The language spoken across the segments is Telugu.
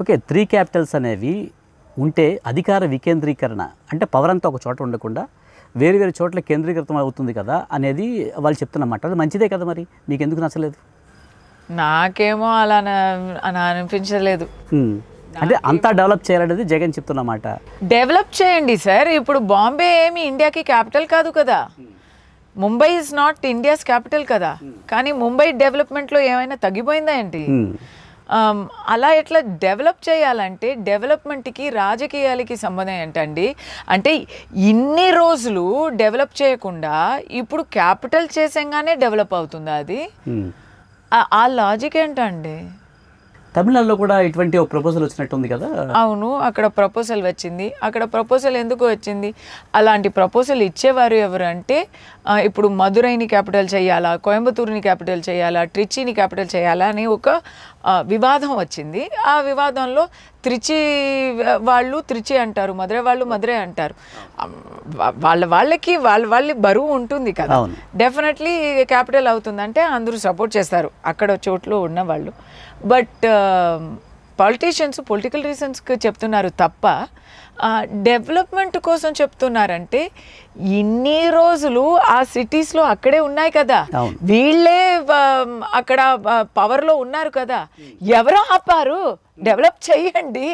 ఓకే, 3 క్యాపిటల్స్ అనేవి ఉంటే అధికార వికేంద్రీకరణ అంటే పవర్ అంతా ఒక చోట ఉండకుండా వేరు వేరు చోట్ల కేంద్రీకృతం అవుతుంది కదా అనేది వాళ్ళు చెప్తున్నమాట. అది మంచిదే కదా, మరి మీకు ఎందుకు నచ్చలేదు? నాకేమో అలా అనిపించలేదు. అంటే అంతా డెవలప్ చేయాలనేది జగన్ చెప్తున్నమాట. డెవలప్ చేయండి సార్. ఇప్పుడు బాంబే ఏమి ఇండియాకి క్యాపిటల్ కాదు కదా, Mumbai is not India's capital కదా. కానీ ముంబై డెవలప్మెంట్లో ఏమైనా తగ్గిపోయిందా ఏంటి? అలా ఎట్లా డెవలప్ చేయాలంటే డెవలప్మెంట్కి రాజకీయాలకి సంబంధం ఏంటండి? అంటే ఇన్ని రోజులు డెవలప్ చేయకుండా ఇప్పుడు క్యాపిటల్ చేసేగానే డెవలప్ అవుతుందా అది? ఆ లాజిక్ ఏంటండి? తమిళనాడులో కూడా ఇటువంటి ఒక ప్రపోజల్ వచ్చినట్టుంది కదా. అవును, అక్కడ ప్రపోజల్ వచ్చింది. అక్కడ ప్రపోజల్ ఎందుకు వచ్చింది? అలాంటి ప్రపోజల్ ఇచ్చేవారు ఎవరు అంటే, ఇప్పుడు మదురైని క్యాపిటల్ చేయాలా, కోయంబత్తూరుని క్యాపిటల్ చేయాలా, ట్రిచిని క్యాపిటల్ చేయాలా అని ఒక వివాదం వచ్చింది. ఆ వివాదంలో త్రిచి వాళ్ళు త్రిచి అంటారు, మదురై వాళ్ళు మదురై అంటారు. వాళ్ళ బరువు ఉంటుంది కదా, డెఫినెట్లీ క్యాపిటల్ అవుతుంది అంటే అందరూ సపోర్ట్ చేస్తారు అక్కడ చోట్లో ఉన్న వాళ్ళు. బట్ పాలిటీషియన్స్ పొలిటికల్ రీజన్స్కి చెప్తున్నారు తప్ప డెవలప్మెంట్ కోసం చెప్తున్నారంటే ఇన్ని రోజులు ఆ సిటీస్లో అక్కడే ఉన్నాయి కదా, వీళ్ళే అక్కడ పవర్లో ఉన్నారు కదా, ఎవరో ఆపారు? డెవలప్ చేయండి,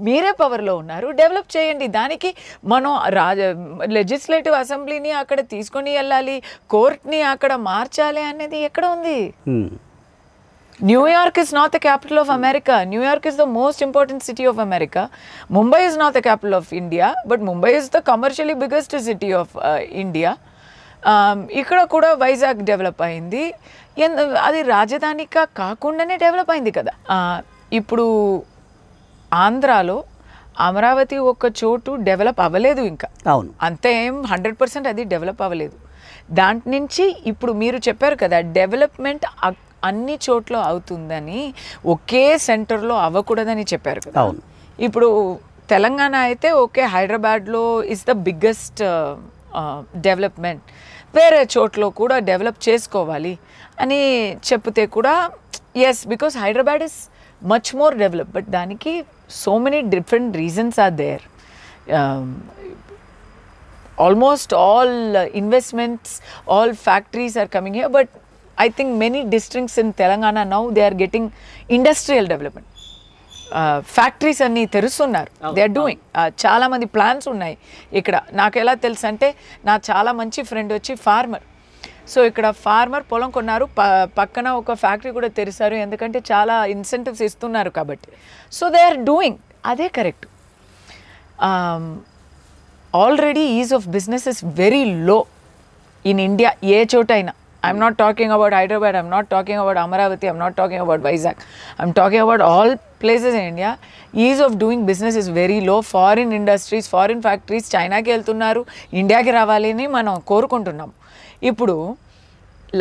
మీరే పవర్లో ఉన్నారు, డెవలప్ చేయండి. దానికి మనం లెజిస్లేటివ్ అసెంబ్లీని అక్కడ తీసుకొని వెళ్ళాలి, కోర్ట్ని అక్కడ మార్చాలి అనేది ఎక్కడ ఉంది? New York is not the capital of America. New York is the most important city of America. Mumbai is not the capital of India, but Mumbai is the commercially biggest city of India. ఇక్కడ కూడా వైజాగ్ డెవలప్ అయింది, అది రాజధానిగా కాకుండానే డెవలప్ అయింది కదా. ఇప్పుడు ఆంధ్రాలో అమరావతి ఒక చోటు డెవలప్ అవ్వలేదు ఇంకా. అవును, అంతే, 100% అది డెవలప్ అవ్వలేదు. దాంట్ నుంచి ఇప్పుడు మీరు చెప్పారు కదా డెవలప్మెంట్ అన్ని చోట్ల అవుతుందని, ఒకే సెంటర్లో అవ్వకూడదని చెప్పారు కదా. ఇప్పుడు తెలంగాణ అయితే ఓకే, హైదరాబాద్లో ఇస్ ద బిగ్గెస్ట్ డెవలప్మెంట్, వేరే చోట్ల కూడా డెవలప్ చేసుకోవాలి అని చెప్తే కూడా yes, because Hyderabad is much more develop. But దానికి so many different reasons are there. Almost all investments, all factories are coming here. But I think many districts in Telangana now they are getting industrial development. Factories అన్ని తెరుస్తున్నారు, they are doing. చాలా మంది ప్లాన్స్ ఉన్నాయి ఇక్కడ. నాకు ఎలా తెలుసు అంటే, నా చాలా మంచి ఫ్రెండ్ వచ్చి ఫార్మర్. సో ఇక్కడ ఫార్మర్ పొలం కొన్నారు, పక్కన ఒక ఫ్యాక్టరీ కూడా తెరిచారు, ఎందుకంటే చాలా ఇన్సెంటివ్స్ ఇస్తున్నారు కాబట్టి. సో దే ఆర్ డూయింగ్, అదే correct. Already ease of business is very low in India, ఏ చోటైనా. I'm not talking about Hyderabad, I'm not talking about Amaravati, I'm not talking about Vizag. I'm talking about all places in India. Ease of doing business is very low. Foreign industries, foreign factories Chinaకి వెళ్తున్నారు, ఇండియాకి రావాలి అని మనం కోరుకుంటున్నాం. ఇప్పుడు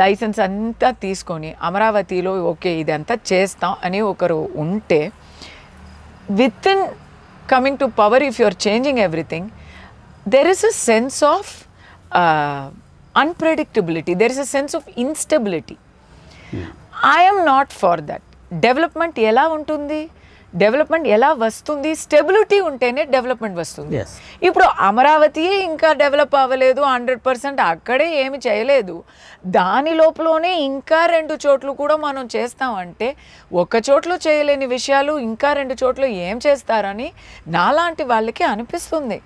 లైసెన్స్ అంతా తీసుకొని అమరావతిలో ఓకే ఇదంతా చేస్తాం అని ఒకరు ఉంటే, with in coming to power, if you are changing everything, there is a sense of unpredictability, there is a sense of instability. I am not for that. Development ఎలా ఉంటుంది, డెవలప్మెంట్ ఎలా వస్తుంది? స్టెబిలిటీ ఉంటేనే డెవలప్మెంట్ వస్తుంది. ఇప్పుడు అమరావతి ఇంకా డెవలప్ అవ్వలేదు, 100% అక్కడే ఏమి చేయలేదు, దాని లోపలనే ఇంకా 2 చోట్లు కూడా మనం చేస్తామంటే, ఒక చోట్లో చేయలేని విషయాలు ఇంకా 2 చోట్ల ఏం చేస్తారని నాలాంటి వాళ్ళకి అనిపిస్తుంది.